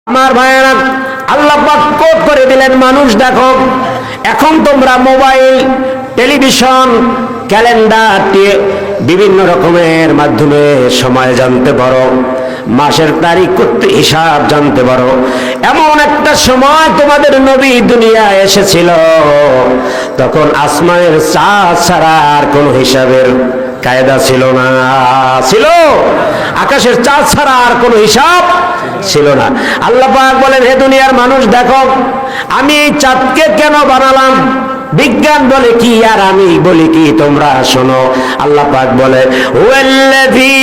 আমার ভাইয়েরা, আল্লাহ পাক কোট করে দিলেন, মানুষ দেখো এখন তোমরা মোবাইল, টেলিভিশন, ক্যালেন্ডার, বিভিন্ন রকমের মাধ্যমে সময় জানতে পারো, মাসের তারিখ করতে হিসাব জানতে পারো। এমন একটা সময় তোমাদের নবী দুনিয়ায় এসেছিল, তখন আসমানের চাঁদ ছাড়া আর কোনো হিসাবের কায়দা ছিল না। ছিল আকাশের চাঁদ ছাড়া আর কোনো হিসাব ছিল না। আল্লাহ পাক বলেন, হে দুনিয়ার মানুষ দেখো আমি এই চাঁদকে কেন বানালাম। বিজ্ঞান বলে কি আর আমি বলি কি, তোমরা শোনো। আল্লাহ পাক বলে, হুয়াল্লাযী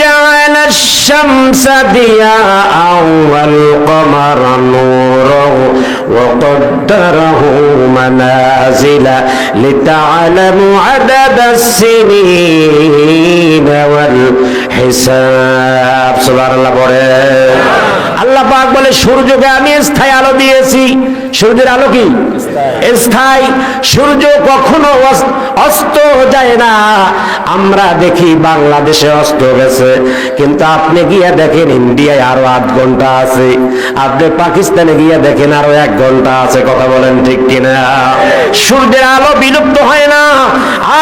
জাআলাশ শামসা দিয়াআন ওয়াল কমারা নূরান ওয়া কদ্দারাহু মানাজিলা লিতা'লামু আদাদাস সিনিনা ওয়াল হিসাব। সুবহানাল্লাহ পড়ে। আল্লাহ পাক বলে, সূর্যকে আমি স্থায়ী আলো দিয়েছি। সূর্যের আলো কি স্থায়ী? সূর্য কখনো অস্ত যায় না। আমরা দেখি বাংলাদেশে অস্ত গেছে, কিন্তু আপনি গিয়ে দেখেন ইন্ডিয়ায় আরো 8 ঘন্টা আছে, আপনি পাকিস্তানে গিয়ে দেখেন আরো 1 ঘন্টা আছে। কথা বলেন ঠিক কিনা? সূর্যের আলো বিলুপ্ত হয় না।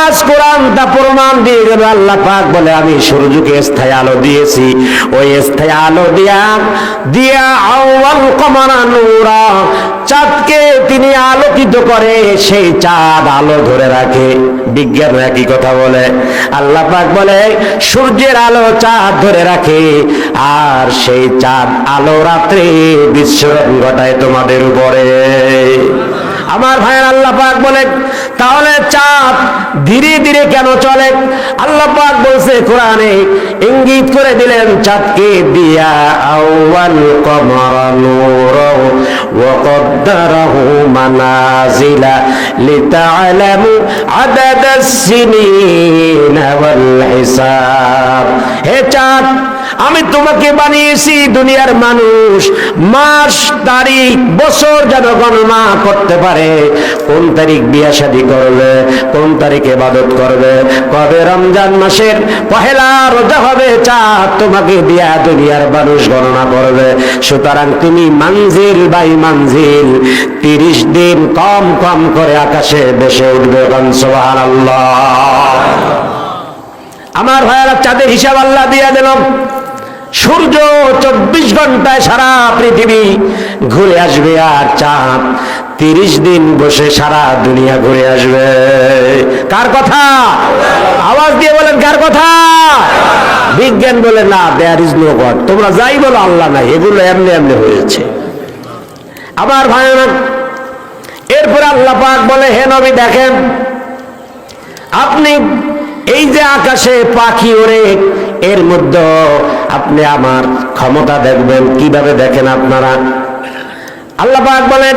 আজ কোরআন তা প্রমাণ দিয়ে গেল। আল্লাহ পাক বলে, আমি সূর্যকে স্থায়ী আলো দিয়েছি। ওই স্থায়ী আলো দিয়া আউয়াল কমারা নূরা, চাঁদকে তিনি আলোকিত করে, সেই চাঁদ আলো ধরে রাখে। বিজ্ঞান একই কথা বলে। আল্লাহ পাক বলে, সূর্যের আলো চাঁদ ধরে রাখে, আর সেই চাঁদ আলো রাত্রে বিস্ফোরণ ঘটায় তোমাদের উপরে। আমার ভাইয়ের, আল্লাহ পাক বলে, তাহলে চাঁদ ধীরে ধীরে কেন চলে? আল্লাহ পাক বলছে কোরআনে, ইঙ্গিত করে দিলেন, চাঁদকে দিয়া আউয়াল কমারা নূরা ওয়া কদ্দারাহু মানাজিলা লিতা'লামু আদাদাস সিনিনা ওয়াল হিসাব। হে চাঁদ, আমি তোমাকে বানিয়েছি দুনিয়ার মানুষ মাস, তারিখ, বছর যেন গণনা করতে পারে। কোন তারিখ বিয়া শাদী করবে, কোন তারিখে ইবাদত করবে, কবে রমজান মাসের পহেলা রোজা হবে, চাঁদ তোমাকে দিয়া দুনিয়ার মানুষ গণনা করবে। সুতরাং তুমি মানজিল বাই মানজিল 30 দিন কম কম করে আকাশে ভেসে উঠবে। সুবহানাল্লাহ। আমার ভাইয়েরা, চাঁদের হিসাব আল্লাহ দিয়ে দিল। সূর্য 24 ঘন্টায় সারা পৃথিবী ঘুরে আসবে, আর চাঁদ 30 দিন বসে সারা দুনিয়া ঘুরে আসবে। কার কথা? আওয়াজ দিয়ে বলেন, কার কথা? বিজ্ঞান বলে না, দেয়ার ইজ নো গড। তোমরা যাই বলো, আল্লাহ নাই, এগুলো এমনি এমনি হয়েছে। আমার ভাইরা, এরপরে আল্লাহ পাক বলে, হে নবী দেখেন, আপনি এই যে আকাশে পাখি ওড়ে, এর মধ্যে আপনি আমার ক্ষমতা দেখবেন। কিভাবে দেখেন আপনারা? আল্লাহ পাক বলেন,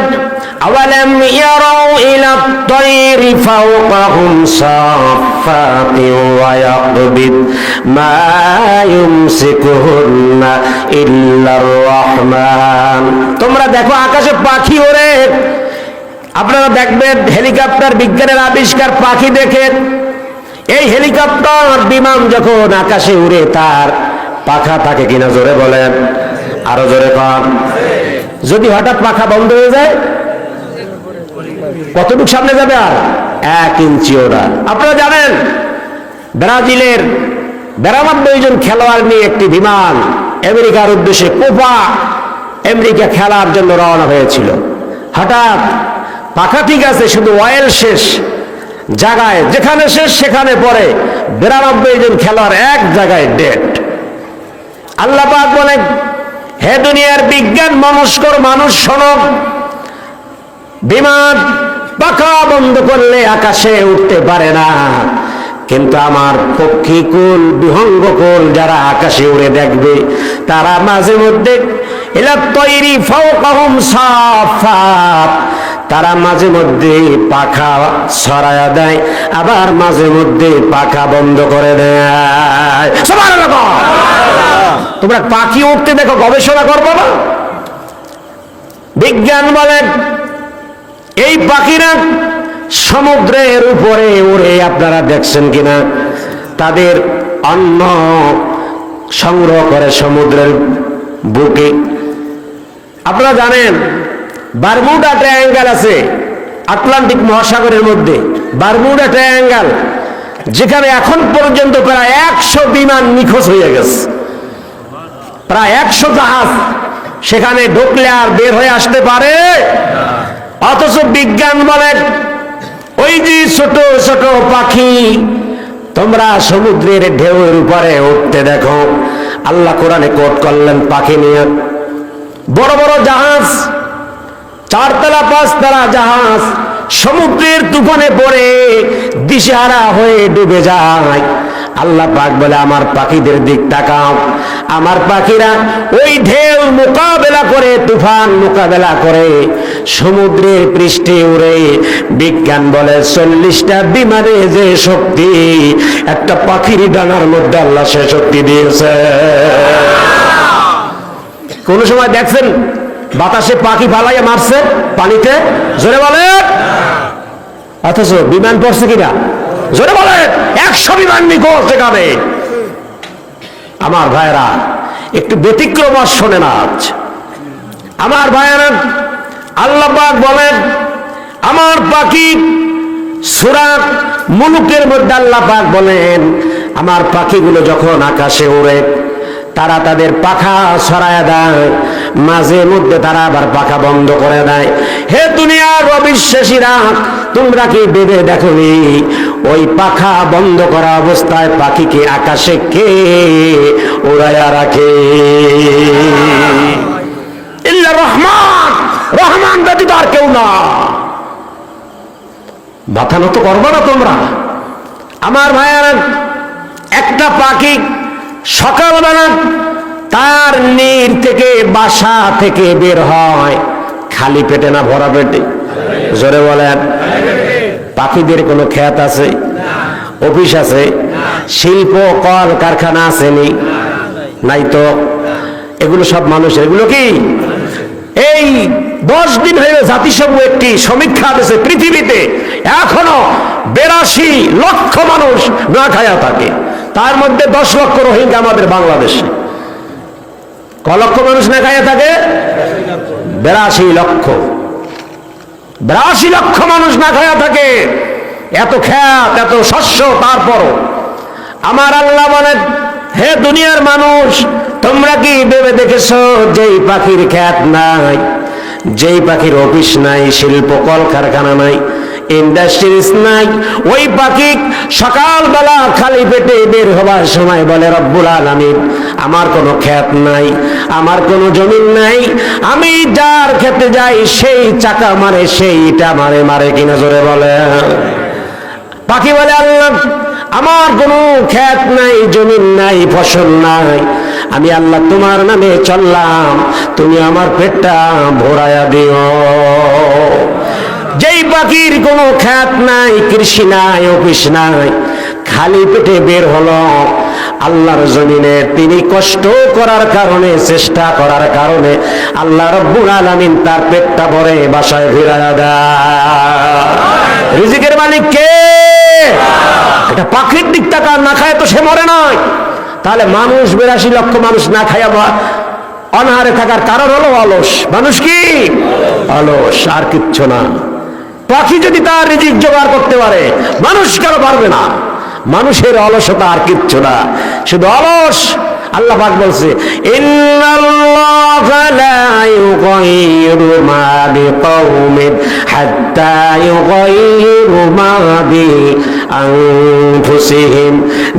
আওয়ালাম ইয়ারাউ ইলা তায়রি ফাওকাহুম সাফাতিন ওয়া ইয়াকবিদ মা ইউমসিকুহুন্না ইল্লার রহমান। তোমরা দেখো আকাশে পাখি ওড়ে, আপনারা দেখবেন হেলিকপ্টার, বিজ্ঞানের আবিষ্কার, পাখি দেখেন। এই হেলিকপ্টার, বিমান যখন আকাশে উড়ে, তার পাখা থাকে কিনা? জোরে বলেন, আরো জোরে কন। যদি হঠাৎ পাখা বন্ধ হয়ে যায়, কতটুকু সামনে যাবে? আর 1 ইঞ্চি ওরা। আপনারা জানেন, ব্রাজিলের 92 জন খেলোয়াড় নিয়ে একটি বিমান আমেরিকার উদ্দেশ্যে কোপা আমেরিকা খেলার জন্য রওনা হয়েছিল। হঠাৎ পাখা ঠিক আছে, শুধু অয়েল শেষ, জায়গায় যেখানে শেষ সেখানে পড়ে 92 জন খেলোয়াড় এক জায়গায় ডেড। আল্লাহ পাক বলেন, হে দুনিয়ার বিজ্ঞান মনস্কর মানুষ শোনো, বিমান পাখা বন্ধ করলে আকাশে উঠতে পারে না, কিন্তু আমার পক্ষীকুল, বিহঙ্গকুল যারা আকাশে উড়ে দেখবে, তারা মাঝে মধ্যে ইলা তৈরি ফাওকাহুম সাফাত, তারা মাঝে মধ্যে পাখা ছড়ায়া দেয়, আবার মাঝে মধ্যে পাখা বন্ধ করে দেয়। সুবহানাল্লাহ। তোমরা পাখি উঠতে দেখো, গবেষণা করবো না? বিজ্ঞান বলেন, এই পাখিরা সমুদ্রের উপরে উড়ে, আপনারা দেখছেন কিনা? তাদের অন্ন সংগ্রহ করে সমুদ্রের বুকে, আপনারা জানেন বারমুডা ট্রায়াঙ্গেল আছে আটলান্টিক মহাসাগরের মধ্যে, বারমুডা ট্রায়াঙ্গেল, যেখানে এখন পর্যন্ত প্রায় 100 বিমান নিখোঁজ হয়ে গেছে, প্রায় 100 জাহাজ সেখানে ঢুকলে আর বের হয়ে আসতে পারে। অথচ বিজ্ঞান বলেন ওই যে ছোট ছোট পাখি তোমরা সমুদ্রের ঢেউয়ের উপরে উঠতে দেখো, আল্লাহ কোরআনে কোট করলেন পাখি নিয়ে। বড় বড় জাহাজ, 4 তলা 5 তলা জাহাজ সমুদ্রের তুফানে পড়ে দিশেহারা হয়ে ডুবে যায়। আল্লাহ পাক বলে আমার পাখিদের দিক তাকাও, আমার পাখিরা ওই ঢেউ মোকাবেলা করে, তুফান মোকাবেলা করে সমুদ্রের পৃষ্ঠে উড়ে। বিজ্ঞান বলে 40টা বিমানে যে শক্তি একটা পাখির ডানার মধ্যে আল্লাহ সে শক্তি দিয়েছে। কোন সময় দেখছেন বাতাসে পাখি ফালাইয়া মারছে পানিতে? জোরে বলে। অথচ বিমান পড়ছে কিনা? জোরে বলে। 100 বিমান নিখোঁজ সেখানে। আমার ভাইরা একটু ব্যতিক্রম শোনেন আজ। আমার ভাইরা আল্লাহ পাক বলেন আমার পাখি, সূরা মুলুকের মধ্যে আল্লাহ পাক বলেন আমার পাখিগুলো যখন আকাশে ওড়ে তারা তাদের পাখা ছড়ায় দেয়, মাঝে মধ্যে তারা আবার পাখা বন্ধ করে দেয়। হে দুনিয়ার অবিশ্বাসীরা, তোমরা কি ভেবে দেখোনি ওই পাখা বন্ধ করা অবস্থায় পাখিকে আকাশে কে উড়াইয়া রাখে? ইল্লা রহমান, রহমান ব্যতীত আর কেউ না। মাথা নত করবো না তোমরা? আমার ভাইয়ারা, একটা পাখি সকালবেলা তার নীড় থেকে, বাসা থেকে বের হয় খালি পেটে না ভরা পেটে? জোরে বলেন। পাখিদের কোনো খ্যাত আছে? অফিস আছে? শিল্প কল কারখানা আছে? নাই তো। এগুলো সব মানুষের। এগুলো কি এই 10 দিন হয়ে জাতিসংঘ একটি সমীক্ষা দিয়েছে, পৃথিবীতে এখনো 82 লক্ষ মানুষ না খায়া থাকে। তার মধ্যে 10 লক্ষ রোহিঙ্গা আমাদের বাংলাদেশে। ক লক্ষ মানুষ না খায়া থাকে? 82 লক্ষ। 82 লক্ষ মানুষ না খায়া থাকে। এত খ্যাত, এত শস্য, তারপরও আমার আল্লাহ বলেন হে দুনিয়ার মানুষ, তোমরা কি ভেবে দেখেছো যেই পাখির খ্যাত নাই, যেই পাখির অফিস নাই, শিল্প কল কারখানা নাই, ইন্ডাস্ট্রিজ নাই, ওই পাখি সকালবেলা খালি পেটে বের হবার সময় বলে রব্বুল আলামিন আমার কোনো খ্যাত নাই, আমার কোনো জমিন নাই, আমি যার খেতে যাই সেই চাকা মারে, সেই ইটা মারে। মারে কিনা? জোরে বলে। পাখি বলে আল্লাহ আমার কোনো খ্যাত নাই, জমিন নাই, ফসল নাই, আমি আল্লাহ তোমার নামে চললাম, তুমি আমার পেটটা ভরাইয়া দিও। যেই পাখির কোনো খ্যাত নাই, কৃষি নাই, অফিস নাই, খালি পেটে বের হলো আল্লাহর জমিনে, তিনি কষ্ট করার কারণে, চেষ্টা করার কারণে আল্লাহ রব্বুল আলামিন তার পেটটা ভরে বাসায় ফিরাইয়া দেয়। রিজিকের মালিক কে? এটা পাখির দিক টাকা না খায় তো সে মরে নাই। তাহলে মানুষ 82 লক্ষ মানুষ না খায়া অনাহারে থাকার কারণ হলো অলস। মানুষ কি অলস, আর কিচ্ছু না। পাখি যদি তার রিজিক জোগাড় করতে পারে, মানুষ কেন পারবে না? মানুষের অলসতা আর কিচ্ছু না, শুধু অলস। আল্লাহ পাক বলছে ইন্নাল্লাহা লা ইউগাইয়িরু মা বিকাওমিন হাত্তা ইউগাইয়িরু মা বিআনফুসিহিম।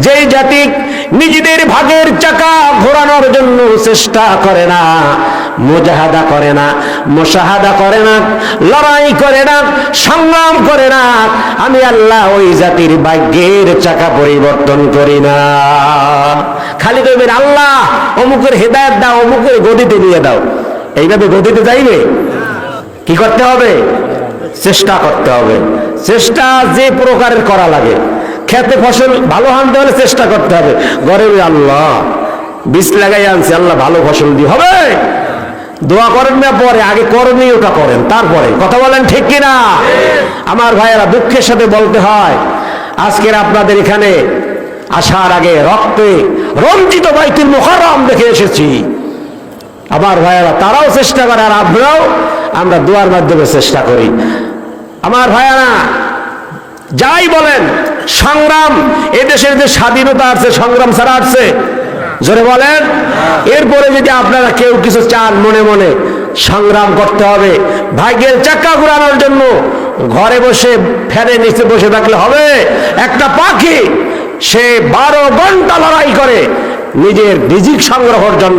যেই জাতি নিজেদের ভাগের চাকা ঘোরানোর জন্য চেষ্টা করে না, মুজাহাদা করে না, মুশাহাদা করে না, লড়াই করে না, সংগ্রাম করে না, আমি আল্লাহ ওই জাতির ভাগ্যের চাকা পরিবর্তন করি না। খালি কইবেন আল্লাহ অমুকের হেদায়েত দাও, অমুকের গদিতে নিয়ে দাও, এইভাবে গদিতে যাইবে? কি করতে হবে? চেষ্টা করতে হবে। চেষ্টা যে প্রকারের করা লাগে, খেতে ফসল ভালো আনতে হলে চেষ্টা করতে হবে। ঘরে আল্লাহ বীজ লাগাই আনছে, আল্লাহ ভালো ফসল দিয়ে হবে। দোয়া করেন না পরে, আগে করণীয়টা করেন, তারপরে কথা বলেন, ঠিক কিনা? আমার ভাইয়েরা, দুঃখের সাথে বলতে হয় আজকের আপনাদের এখানে আসার আগে রক্তে রঞ্জিত বাইতুল মুকাররম দেখে এসেছি। আমার ভাইয়েরা তারাও চেষ্টা করে, আর আমরাও আমরা দোয়ার মাধ্যমে চেষ্টা করি। আমার ভাইয়েরা যাই বলেন, সংগ্রাম এদেশের যে স্বাধীনতা আছে সংগ্রাম ছাড়া আসছে? জোরে বলেন। এরপরে যদি আপনারা কেউ কিছু চান, মনে মনে সংগ্রাম করতে হবে। ভাগ্যের চাকা ঘুরানোর জন্য ঘরে বসে ফ্যানের নিচে বসে থাকলে হবে? একটা পাখি সে 12 ঘন্টা লড়াই করে নিজের রিজিক সংগ্রহের জন্য।